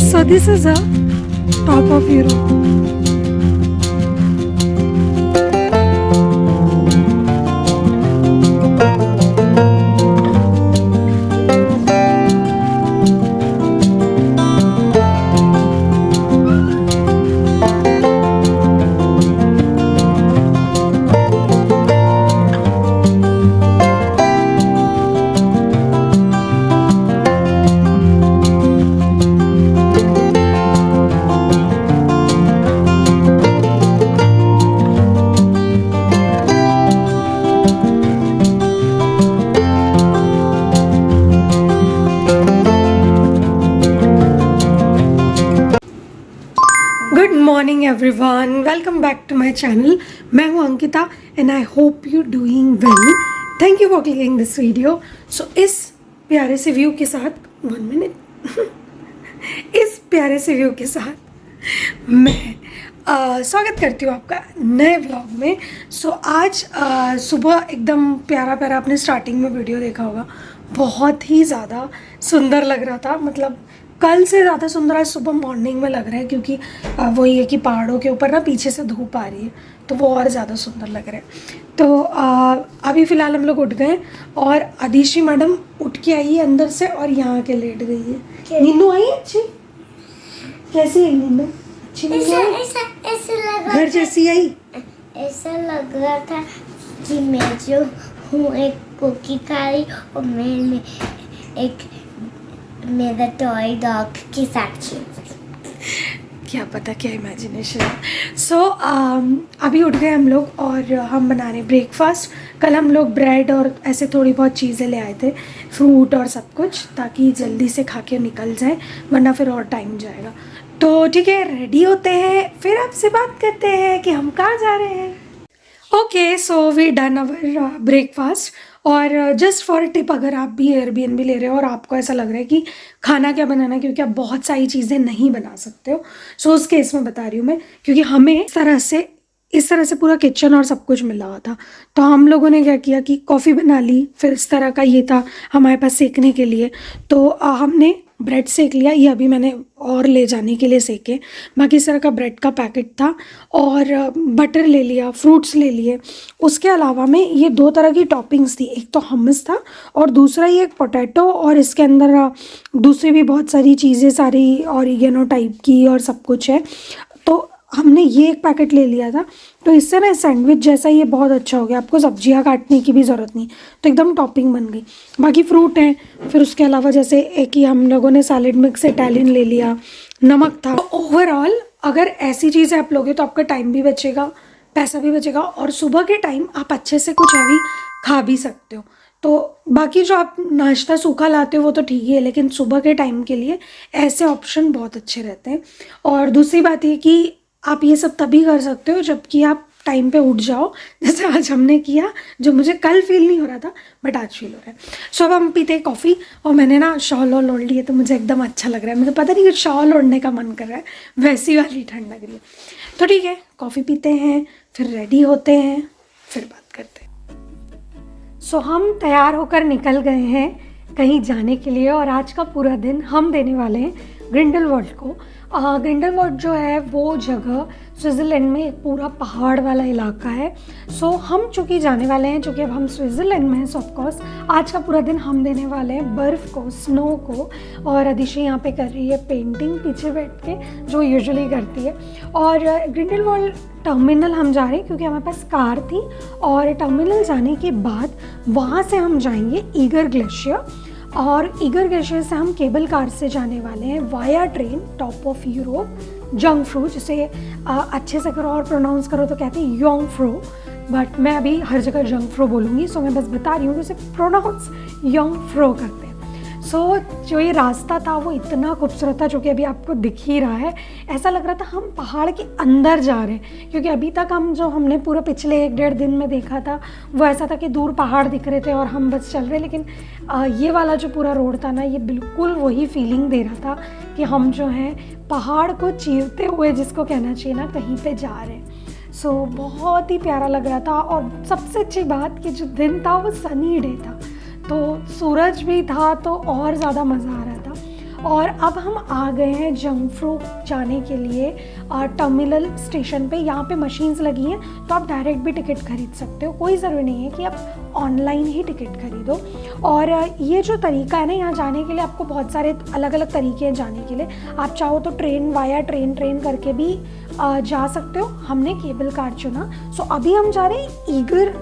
So this is a top of Europe. Good morning everyone, welcome back to my channel. मैं हूं Ankita and I hope you doing well. Thank you for clicking this video. So इस प्यारे से view के साथ 1 minute इस प्यारे से व्यू के साथ मैं स्वागत करती हूँ आपका नए व्लॉग में। सो आज सुबह एकदम प्यारा प्यारा आपने स्टार्टिंग में वीडियो देखा होगा, बहुत ही ज़्यादा सुंदर लग रहा था। मतलब कल से ज़्यादा सुंदर आज सुबह मॉर्निंग में लग रहा है, क्योंकि वही है कि पहाड़ों के ऊपर ना पीछे से धूप आ रही है तो वो और ज़्यादा सुंदर लग रहा है। तो अभी फ़िलहाल हम लोग उठ गए और आदिशी मैडम उठ के आई है अंदर से और यहाँ के लेट गई है। नीनू आई अच्छी? कैसी है नीनू? अच्छी नहीं? घर जैसी आई? ऐसा लग रहा था कि मैं जो हूँ एक कुकी खा रही और मैं एक मेरा टॉय डॉग के साथ खेल रही। क्या पता क्या इमेजिनेशन है। सो अभी उठ गए हम लोग और हम बना रहे ब्रेकफास्ट। कल हम लोग ब्रेड और ऐसे थोड़ी बहुत चीज़ें ले आए थे, फ्रूट और सब कुछ, ताकि जल्दी से खा के निकल जाए, वरना फिर और टाइम जाएगा। तो ठीक है, रेडी होते हैं, फिर आपसे बात करते हैं कि हम कहाँ जा रहे हैं। Okay, so we done our breakfast. और जस्ट फॉर टिप, अगर आप भी एयरबीएनबी ले रहे हो और आपको ऐसा लग रहा है कि खाना क्या बनाना है, क्योंकि आप बहुत सारी चीज़ें नहीं बना सकते हो, सो उस केस में बता रही हूँ मैं, क्योंकि हमें इस तरह से पूरा किचन और सब कुछ मिला हुआ था। तो हम लोगों ने क्या किया कि कॉफ़ी बना ली, फिर इस तरह का ये था हमारे पास सेकने के लिए, तो हमने ब्रेड सेक लिया। ये अभी मैंने और ले जाने के लिए सेके। बाकी इस तरह का ब्रेड का पैकेट था और बटर ले लिया, फ्रूट्स ले लिए। उसके अलावा में ये 2 तरह की टॉपिंग्स थी, एक तो हमस था और दूसरा ये एक पोटैटो, और इसके अंदर दूसरी भी बहुत सारी चीज़ें, सारी ऑरिगेनो टाइप की और सब कुछ है। तो हमने ये एक पैकेट ले लिया था। तो इससे ना सैंडविच जैसा ये बहुत अच्छा हो गया, आपको सब्जियां काटने की भी ज़रूरत नहीं, तो एकदम टॉपिंग बन गई। बाकी फ्रूट हैं, फिर उसके अलावा जैसे एक ही हम लोगों ने सैलेड मिक्स इटालियन ले लिया, नमक था। तो ओवरऑल अगर ऐसी चीज़ें आप लोगे तो आपका टाइम भी बचेगा, पैसा भी बचेगा, और सुबह के टाइम आप अच्छे से कुछ हैवी खा भी सकते हो। तो बाकी जो आप नाश्ता सूखा लाते हो वो तो ठीक ही है, लेकिन सुबह के टाइम के लिए ऐसे ऑप्शन बहुत अच्छे रहते हैं। और दूसरी बात ये कि आप ये सब तभी कर सकते हो जबकि आप टाइम पे उठ जाओ, जैसे आज हमने किया, जो मुझे कल फील नहीं हो रहा था बट आज फील हो रहा है। सो अब हम पीते हैं कॉफ़ी, और मैंने ना शॉल और ओढ़ ली है तो मुझे एकदम अच्छा लग रहा है। मुझे पता नहीं कि शॉल ओढ़ने का मन कर रहा है, वैसी वाली ठंड लग रही है। तो ठीक है, कॉफ़ी पीते हैं, फिर रेडी होते हैं, फिर बात करते हैं। सो हम तैयार होकर निकल गए हैं कहीं जाने के लिए, और आज का पूरा दिन हम देने वाले हैं ग्रिंडलवाल्ड को। ग्रिंडलवाल्ड जो है वो जगह स्विट्ज़रलैंड में एक पूरा पहाड़ वाला इलाका है। सो हम चूँकि जाने वाले हैं, चूँकि अब हम स्विट्ज़रलैंड में हैं, सो ऑफकोर्स आज का पूरा दिन हम देने वाले हैं बर्फ़ को, स्नो को। और अदिशा यहाँ पे कर रही है पेंटिंग पीछे बैठ के, जो यूजुअली करती है। और ग्रिंडलवाल्ड टर्मिनल हम जा रहे हैं क्योंकि हमारे पास कार थी, और टर्मिनल जाने के बाद वहाँ से हम जाएंगे ईगर ग्लेशियर, और ईगर ग्लेशियर से हम केबल कार से जाने वाले हैं via train top of Europe, Jungfrau, जिसे अच्छे से करो और प्रोनाउंस करो तो कहते हैं योंगफ्रू, बट मैं अभी हर जगह जंगफ्रू बोलूँगी, सो मैं बस बता रही हूँ कि उसे प्रोनाउंस योंगफ्रू करते हैं। सो जो ये रास्ता था वो इतना खूबसूरत था, जो कि अभी आपको दिख ही रहा है। ऐसा लग रहा था हम पहाड़ के अंदर जा रहे हैं, क्योंकि अभी तक हमने पूरा पिछले 1-1.5 दिन में देखा था वो ऐसा था कि दूर पहाड़ दिख रहे थे और हम बस चल रहे। लेकिन ये वाला जो पूरा रोड था ना, ये बिल्कुल वही फीलिंग दे रहा था कि हम जो हैं पहाड़ को चीरते हुए, जिसको कहना चाहिए ना, कहीं पर जा रहे हैं। सो बहुत ही प्यारा लग रहा था। और सबसे अच्छी बात कि जो दिन था वो सनी डे था, तो सूरज भी था, तो और ज़्यादा मज़ा आ रहा था। और अब हम आ गए हैं जंगफ्रू जाने के लिए टर्मिनल स्टेशन पे। यहाँ पे मशीन्स लगी हैं तो आप डायरेक्ट भी टिकट खरीद सकते हो, कोई ज़रूरी नहीं है कि आप ऑनलाइन ही टिकट खरीदो। और ये जो तरीका है ना यहाँ जाने के लिए, आपको बहुत सारे अलग अलग तरीके हैं जाने के लिए। आप चाहो तो ट्रेन वाया ट्रेन करके भी जा सकते हो। हमने केबल कार चुना। सो अभी हम जा रहे हैं ईगर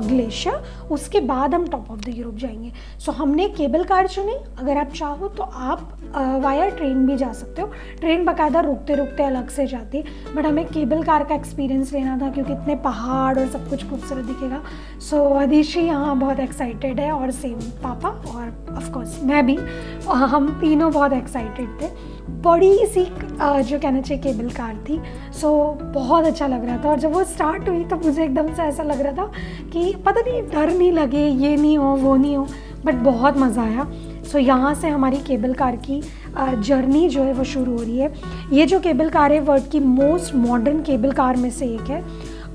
ग्लेशियर, उसके बाद हम टॉप ऑफ द यूरोप जाएंगे। सो हमने केबल कार चुनी। अगर आप चाहो तो आप वाया ट्रेन भी जा सकते हो। ट्रेन बाकायदा रुकते रुकते अलग से जाती है, बट हमें केबल कार का एक्सपीरियंस लेना था क्योंकि इतने पहाड़ और सब कुछ खूबसूरत दिखेगा। सो अदिशी यहाँ बहुत एक्साइटेड है और सेम पापा और ऑफ कोर्स मैं भी, हम तीनों बहुत एक्साइटेड थे। बड़ी सी जो कहना चाहिए केबल कार थी। सो बहुत अच्छा लग रहा था और जब वो स्टार्ट हुई तो मुझे एकदम से ऐसा लग रहा था कि पता नहीं डर नहीं लगे, ये नहीं हो वो नहीं हो, बट बहुत मज़ा आया। सो यहाँ से हमारी केबल कार की जर्नी जो है वो शुरू हो रही है। ये जो केबल कार है वर्ल्ड की मोस्ट मॉडर्न केबल कार में से एक है।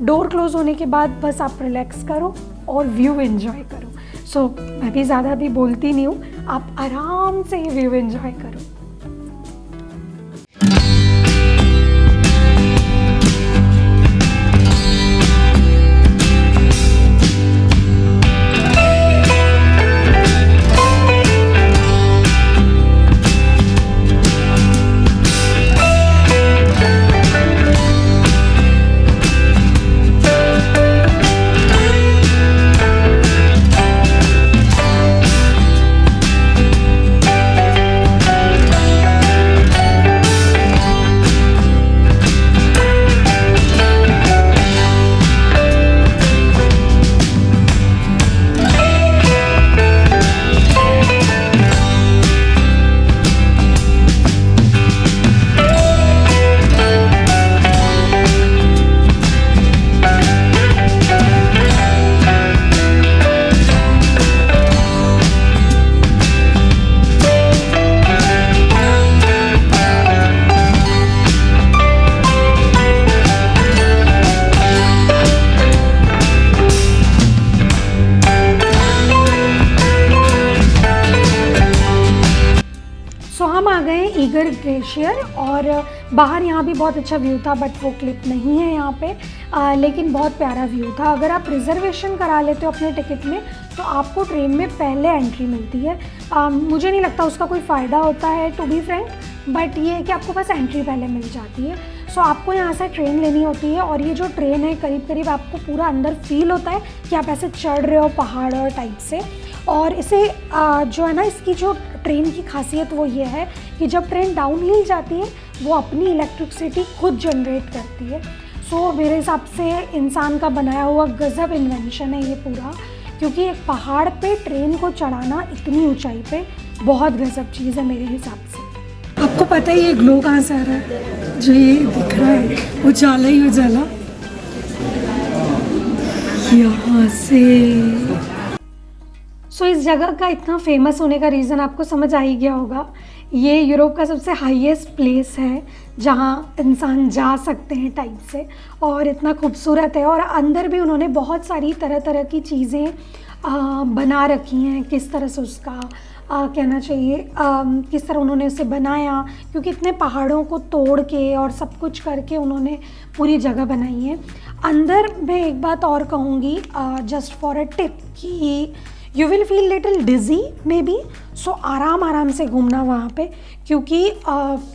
डोर क्लोज होने के बाद बस आप रिलैक्स करो और व्यू एंजॉय करो। सो मैं भी ज़्यादा भी बोलती नहीं हूँ, आप आराम से ये व्यू एंजॉय करो। ईगर ग्लेशियर और बाहर यहाँ भी बहुत अच्छा व्यू था, बट वो क्लिप नहीं है यहाँ पे। लेकिन बहुत प्यारा व्यू था। अगर आप रिजर्वेशन करा लेते हो अपने टिकट में तो आपको ट्रेन में पहले एंट्री मिलती है। मुझे नहीं लगता उसका कोई फ़ायदा होता है टू बी फ्रैंक, बट ये है कि आपको बस एंट्री पहले मिल जाती है। सो आपको यहाँ से ट्रेन लेनी होती है और ये जो ट्रेन है करीब करीब आपको पूरा अंदर फील होता है कि आप ऐसे चढ़ रहे हो पहाड़ और टाइप से। और इसे जो है ना, इसकी जो ट्रेन की खासियत वो ये है कि जब ट्रेन डाउन हिल जाती है वो अपनी इलेक्ट्रिसिटी खुद जनरेट करती है। सो मेरे हिसाब से इंसान का बनाया हुआ गज़ब इन्वेंशन है ये पूरा, क्योंकि एक पहाड़ पे ट्रेन को चढ़ाना इतनी ऊंचाई पे बहुत गज़ब चीज़ है मेरे हिसाब से। आपको पता है ये ग्लो कहाँ से आ रहा है? जो ये दिख रहा है उजाला ही उजाला, यहाँ से। सो इस जगह का इतना फेमस होने का रीज़न आपको समझ आ ही गया होगा। ये यूरोप का सबसे हाईएस्ट प्लेस है जहाँ इंसान जा सकते हैं टाइप से, और इतना खूबसूरत है। और अंदर भी उन्होंने बहुत सारी तरह तरह की चीज़ें बना रखी हैं। किस तरह से उसका कहना चाहिए किस तरह उन्होंने उसे बनाया, क्योंकि इतने पहाड़ों को तोड़ के और सब कुछ करके उन्होंने पूरी जगह बनाई है। अंदर मैं एक बात और कहूँगी जस्ट फॉर अ टिप कि you will feel little dizzy maybe. सो आराम से घूमना वहाँ पे, क्योंकि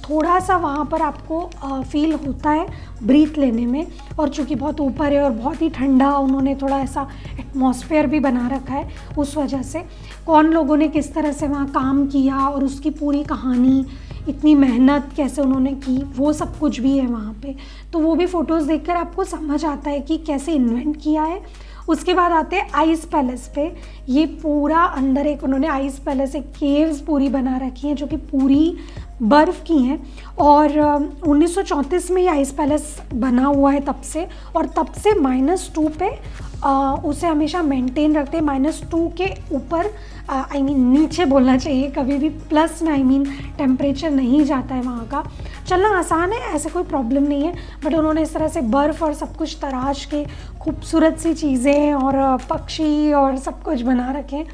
थोड़ा सा वहाँ पर आपको फील होता है ब्रीथ लेने में। और चूँकि बहुत ऊपर है और बहुत ही ठंडा, उन्होंने थोड़ा ऐसा एटमॉस्फेयर भी बना रखा है। उस वजह से कौन लोगों ने किस तरह से वहाँ काम किया और उसकी पूरी कहानी, इतनी मेहनत कैसे उन्होंने की, वो सब कुछ भी है वहाँ पे। तो वो भी फ़ोटोज़ देखकर आपको समझ आता है कि कैसे इन्वेंट किया है। उसके बाद आते हैं आइस पैलेस पे। ये पूरा अंदर एक उन्होंने आइस पैलेस, एक केव्स पूरी बना रखी हैं जो कि पूरी बर्फ़ की हैं। और 1934 में ये आइस पैलेस बना हुआ है तब से, और तब से -2 पे उसे हमेशा मेंटेन रखते हैं। -2 के ऊपर आई मीन नीचे बोलना चाहिए, कभी भी प्लस में आई मीन टेम्परेचर नहीं जाता है वहाँ का। चलना आसान है, ऐसे कोई प्रॉब्लम नहीं है, बट उन्होंने इस तरह से बर्फ़ और सब कुछ तराश के खूबसूरत सी चीज़ें और पक्षी और सब कुछ बना रखे हैं।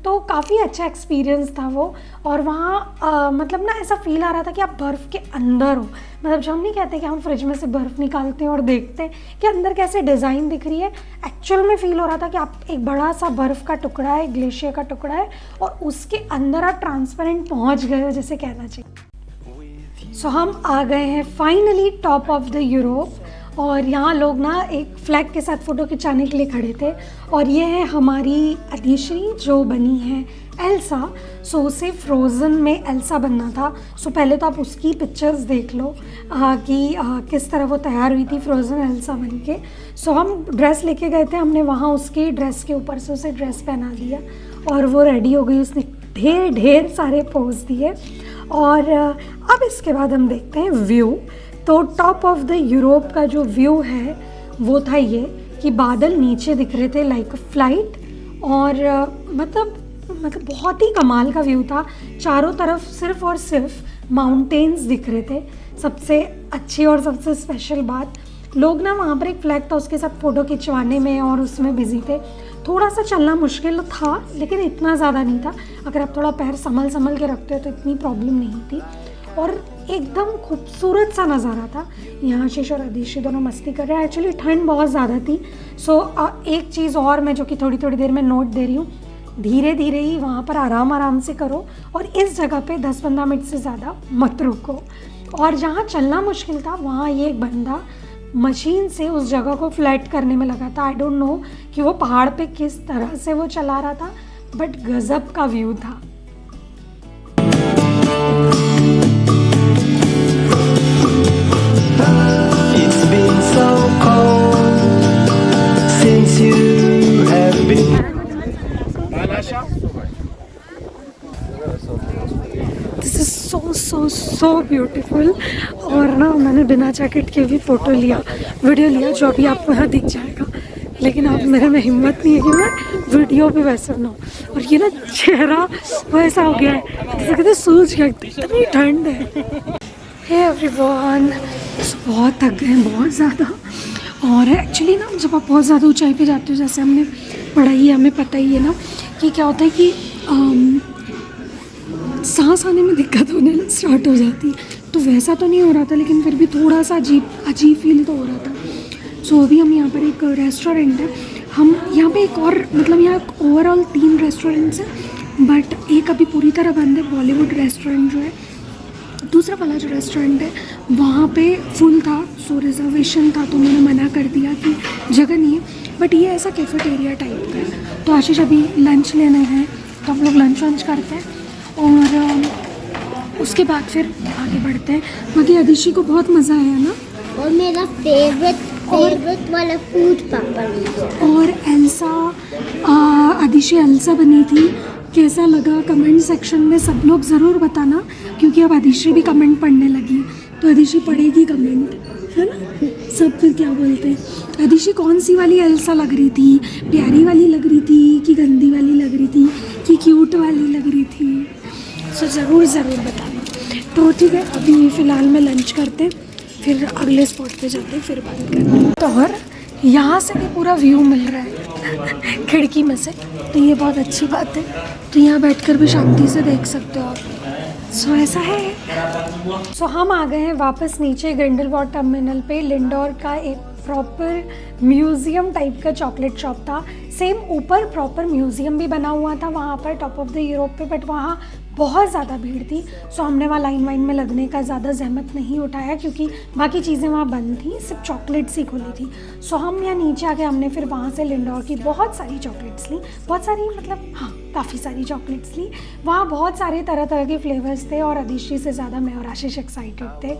तो काफ़ी अच्छा एक्सपीरियंस था वो। और वहाँ मतलब ना ऐसा फील आ रहा था कि आप बर्फ़ के अंदर हो। मतलब जब हम नहीं कहते कि हम फ्रिज में से बर्फ़ निकालते हैं और देखते हैं कि अंदर कैसे डिज़ाइन दिख रही है, एक्चुअल में फ़ील हो रहा था कि आप एक बड़ा सा बर्फ़ का टुकड़ा है, ग्लेशियर का टुकड़ा है, और उसके अंदर आप ट्रांसपेरेंट पहुँच गए हो, जैसे कहना चाहिए। सो हम आ गए हैं finally top of the Europe, और यहाँ लोग ना एक फ्लैग के साथ फ़ोटो खिंचाने के लिए खड़े थे। और ये है हमारी अदिश्री जो बनी है एल्सा। सो उसे फ्रोज़न में एल्सा बनना था। सो पहले तो आप उसकी पिक्चर्स देख लो कि किस तरह वो तैयार हुई थी फ्रोज़न एल्सा बन के। सो हम ड्रेस लेके गए थे, हमने वहाँ उसके ड्रेस के ऊपर से उसे ड्रेस पहना दिया और वो रेडी हो गई। उसने ढेर सारे पोज दिए। और अब इसके बाद हम देखते हैं व्यू। तो टॉप ऑफ द यूरोप का जो व्यू है वो था ये कि बादल नीचे दिख रहे थे लाइक अ फ्लाइट, और मतलब बहुत ही कमाल का व्यू था। चारों तरफ सिर्फ और सिर्फ माउंटेन्स दिख रहे थे। सबसे अच्छी और सबसे स्पेशल बात, लोग ना वहाँ पर एक फ्लैग था उसके साथ फ़ोटो खिंचवाने में और उसमें बिजी थे। थोड़ा सा चलना मुश्किल था लेकिन इतना ज़्यादा नहीं था। अगर आप थोड़ा पैर संभल के रखते हो तो इतनी प्रॉब्लम नहीं थी। और एकदम खूबसूरत सा नज़ारा था। यहाँ आशीष और अदिश्री दोनों मस्ती कर रहे हैं। एक्चुअली ठंड बहुत ज़्यादा थी। सो एक चीज़ और मैं जो कि थोड़ी देर में नोट दे रही हूँ, धीरे धीरे ही वहाँ पर आराम से करो, और इस जगह पे 10-15 मिनट से ज़्यादा मत रुको। और जहाँ चलना मुश्किल था वहाँ ये एक बंदा मशीन से उस जगह को फ्लैट करने में लगा था। आई डोंट नो कि वो पहाड़ पे किस तरह से वो चला रहा था, बट गजब का व्यू था। It's been so cold since you have been. This is so beautiful. और ना मैंने बिना जैकेट के भी फ़ोटो लिया, वीडियो लिया, जो अभी आपको यहाँ दिख जाएगा। लेकिन अब मेरे में हिम्मत नहीं है कि मैं वीडियो भी वैसे बनाऊँ। और ये ना चेहरा वैसा हो गया है जैसे कहते सूझ गया, इतनी ठंड है। हे एवरीवन, बहुत थक गए हैं बहुत ज़्यादा। और एक्चुअली ना जब आप बहुत ज़्यादा ऊंचाई पे जाते हो, जैसे हमने पढ़ा ही है, हमें पता ही है ना कि क्या होता है कि सांस आने में दिक्कत होने स्टार्ट हो जाती है। तो वैसा तो नहीं हो रहा था लेकिन फिर भी थोड़ा सा अजीब फील तो हो रहा था। सो अभी हम यहाँ पर एक रेस्टोरेंट है, हम यहाँ पे एक और मतलब यहाँ ओवरऑल 3 रेस्टोरेंट्स हैं, बट एक अभी पूरी तरह बंद है, बॉलीवुड रेस्टोरेंट जो है। दूसरा वाला जो रेस्टोरेंट है वहाँ पे फुल था, सो रिजर्वेशन था, तो मैंने मना कर दिया कि जगह नहीं है। बट ये ऐसा कैफेटेरिया टाइप का है। तो आशीष अभी लंच लेना है तो हम लोग लंच करते हैं और उसके बाद फिर आगे बढ़ते हैं। बाकी अदिश्री को बहुत मज़ा आया ना, और मेरा फेवरेट वाला फूड पापड़। और एल्सा अदिश्री एल्सा बनी थी। कैसा लगा कमेंट सेक्शन में सब लोग ज़रूर बताना, क्योंकि अब अदिश्री भी कमेंट पढ़ने लगी है तो अदिश्री पढ़ेगी कमेंट, है ना। सब फिर क्या बोलते हैं, अदिश्री कौन सी वाली एल्सा लग रही थी, प्यारी वाली लग रही थी कि गंदी वाली लग रही थी कि क्यूट वाली लग रही थी। सो ज़रूर बताना। तो ठीक है, अभी फ़िलहाल में लंच करते, फिर अगले स्पॉट पे जाते, फिर बात करते। तो और यहाँ से भी पूरा व्यू मिल रहा है खिड़की में से, तो ये बहुत अच्छी बात है। तो यहाँ बैठकर भी शांति से देख सकते हो आप। सो ऐसा है। सो हम आ गए हैं वापस नीचे ग्रिंडलवाल्ड टर्मिनल पे। लिंडोर का एक प्रॉपर म्यूज़ियम टाइप का चॉकलेट शॉप था। सेम ऊपर प्रॉपर म्यूज़ियम भी बना हुआ था वहाँ पर टॉप ऑफ द यूरोप पे, बट वहाँ बहुत ज़्यादा भीड़ थी। सो हमने वहाँ लाइन में लगने का ज़्यादा जहमत नहीं उठाया, क्योंकि बाकी चीज़ें वहाँ बंद थी, सिर्फ चॉकलेट्स ही खुली थी। सो हम यहाँ नीचे आके हमने फिर वहाँ से लिंडोर की बहुत सारी चॉकलेट्स ली, बहुत सारी मतलब हाँ काफ़ी सारी चॉकलेट्स ली। वहाँ बहुत सारे तरह के फ्लेवर्स थे और अदिश्री से ज़्यादा मैं और आशीष एक्साइटेड थे।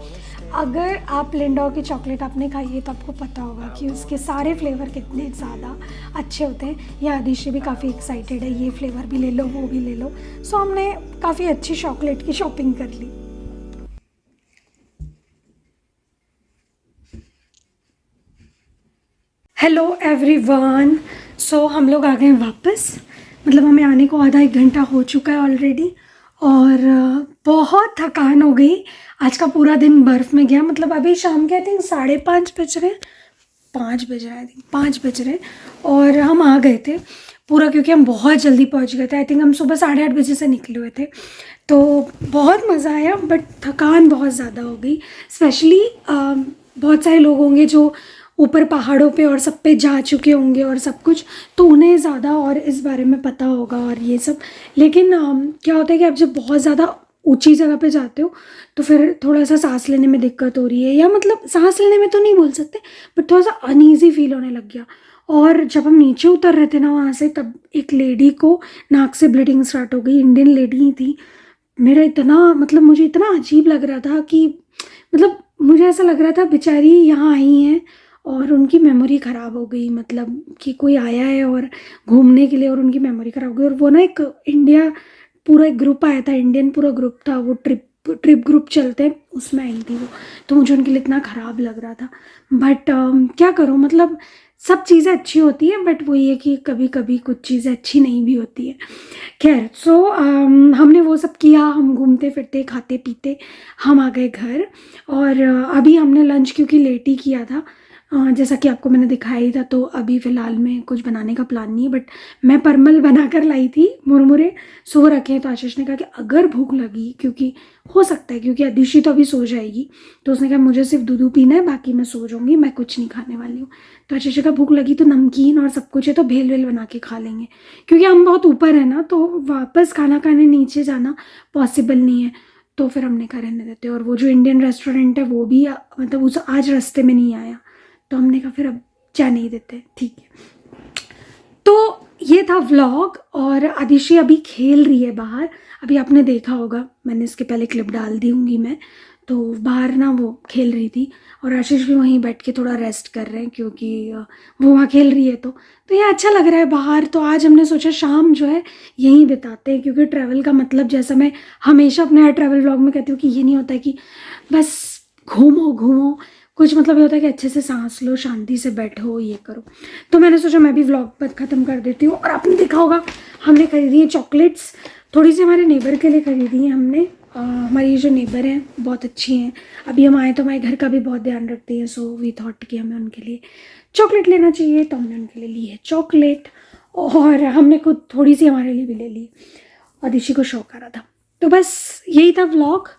अगर आप लिंडोर की चॉकलेट आपने खाई है तो आपको पता होगा कि उसके सारे फ्लेवर कितने ज़्यादा अच्छे होते हैं। या अदिश्री भी काफ़ी एक्साइटेड है, ये फ्लेवर भी ले लो वो भी ले लो। सो हमने काफ़ी अच्छी चॉकलेट की शॉपिंग कर ली। हेलो एवरीवन, सो हम लोग आ गए वापस। मतलब हमें आने को आधा 1 घंटा हो चुका है ऑलरेडी, और बहुत थकान हो गई। आज का पूरा दिन बर्फ़ में गया। मतलब अभी शाम के आई थिंक 5:30 बज रहे, 5 बज रहे, आई थिंक 5 बज रहे, और हम आ गए थे। पूरा, क्योंकि हम बहुत जल्दी पहुंच गए थे। आई थिंक हम सुबह 8:30 बजे से निकले हुए थे, तो बहुत मज़ा आया, बट थकान बहुत ज़्यादा हो गई। स्पेशली बहुत सारे लोग होंगे जो ऊपर पहाड़ों पे और सब पे जा चुके होंगे और सब कुछ, तो उन्हें ज़्यादा और इस बारे में पता होगा और ये सब। लेकिन क्या होता है कि आप जब बहुत ज़्यादा ऊंची जगह पे जाते हो तो फिर थोड़ा सा सांस लेने में दिक्कत हो रही है, या मतलब सांस लेने में तो नहीं बोल सकते, बट थोड़ा सा अनईजी फील होने लग गया। और जब हम नीचे उतर रहे थे ना वहाँ से, तब एक लेडी को नाक से ब्लीडिंग स्टार्ट हो गई। इंडियन लेडी ही थी। मेरा इतना मतलब मुझे इतना अजीब लग रहा था कि मतलब मुझे ऐसा लग रहा था बेचारी यहाँ आई हैं और उनकी मेमोरी ख़राब हो गई, मतलब कि कोई आया है और घूमने के लिए और उनकी मेमोरी ख़राब हो गई। और वो ना एक इंडिया पूरा एक ग्रुप आया था, इंडियन पूरा ग्रुप था, वो ट्रिप ग्रुप चलते हैं उसमें आई थी वो, तो मुझे उनके लिए इतना ख़राब लग रहा था। बट क्या करूँ, मतलब सब चीज़ें अच्छी होती हैं, बट वो ये कि कभी कभी कुछ चीज़ें अच्छी नहीं भी होती है। खैर, सो हमने वो सब किया, हम घूमते फिरते खाते पीते हम आ गए घर। और अभी हमने लंच क्योंकि लेट ही किया था, जैसा कि आपको मैंने दिखाया ही था, तो अभी फ़िलहाल में कुछ बनाने का प्लान नहीं है। बट मैं परमल बना कर लाई थी, मुरमुरे सो रखे हैं, तो आशीष ने कहा कि अगर भूख लगी, क्योंकि हो सकता है क्योंकि अदिशी तो अभी सो जाएगी, तो उसने कहा मुझे सिर्फ दूध पीना है, बाकी मैं सो जाऊँगी, मैं कुछ नहीं खाने वाली हूँ। तो आशीष का भूख लगी तो नमकीन और सब कुछ है, तो भेल वेल बना के खा लेंगे, क्योंकि हम बहुत ऊपर है ना, तो वापस खाना खाने नीचे जाना पॉसिबल नहीं है। तो फिर हमने कहा रहने देते। और वो जो इंडियन रेस्टोरेंट है वो भी मतलब उस आज रास्ते में नहीं आया, तो हमने कहा फिर अब जाने ही देते, ठीक है। तो ये था व्लॉग। और आदिशी अभी खेल रही है बाहर, अभी आपने देखा होगा, मैंने इसके पहले क्लिप डाल दी होंगी मैं, तो बाहर ना वो खेल रही थी। और आशीष भी वहीं बैठ के थोड़ा रेस्ट कर रहे हैं, क्योंकि वो वहाँ खेल रही है, तो ये अच्छा लग रहा है बाहर। तो आज हमने सोचा शाम जो है यहीं बिताते हैं, क्योंकि ट्रैवल का मतलब, जैसा मैं हमेशा अपने हर ट्रैवल व्लॉग में कहती हूँ, कि ये नहीं होता है कि बस घूमो, कुछ मतलब ये होता है कि अच्छे से सांस लो, शांति से बैठो, ये करो। तो मैंने सोचा मैं भी व्लॉग पर ख़त्म कर देती हूँ। और आपने देखा होगा हमने खरीदी है चॉकलेट्स, थोड़ी सी हमारे नेबर के लिए खरीदी है हमने। हमारी जो नेबर हैं बहुत अच्छी हैं, अभी हम आए तो हमारे घर का भी बहुत ध्यान रखती हैं, सो वी थॉट कि हमें उनके लिए चॉकलेट लेना चाहिए, तो हमने उनके लिए ली है चॉकलेट। और हमने खुद थोड़ी सी हमारे लिए भी ले ली, और दिशी को शौक आ रहा था। तो बस यही था व्लॉग।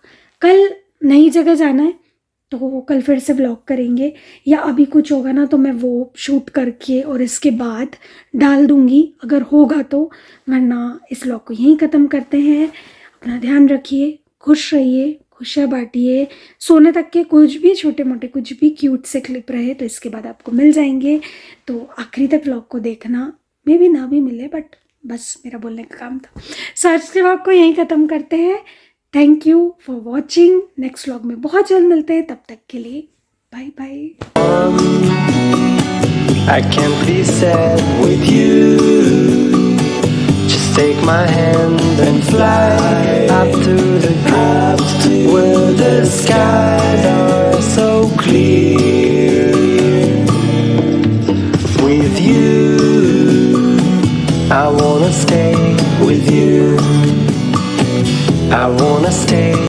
कल नई जगह जाना है, तो कल फिर से व्लॉग करेंगे, या अभी कुछ होगा ना तो मैं वो शूट करके और इसके बाद डाल दूँगी अगर होगा तो, वरना इस व्लॉग को यहीं ख़त्म करते हैं। अपना ध्यान रखिए, खुश रहिए, खुशियाँ बांटिए, सोने तक के कुछ भी छोटे मोटे कुछ भी क्यूट से क्लिप रहे तो इसके बाद आपको मिल जाएंगे। तो आखिरी तक व्लॉग को देखना, मे भी ना भी मिले, बट बस मेरा बोलने का काम था। सो आज के व्लॉग को यहीं ख़त्म करते हैं। Thank you for watching. Next vlog में बहुत जल्द मिलते हैं, तब तक के लिए bye bye. I can't be sad with you. Just take my hand and fly up to the top where the skies are so clear. With you, I wanna stay with you. I wanna stay.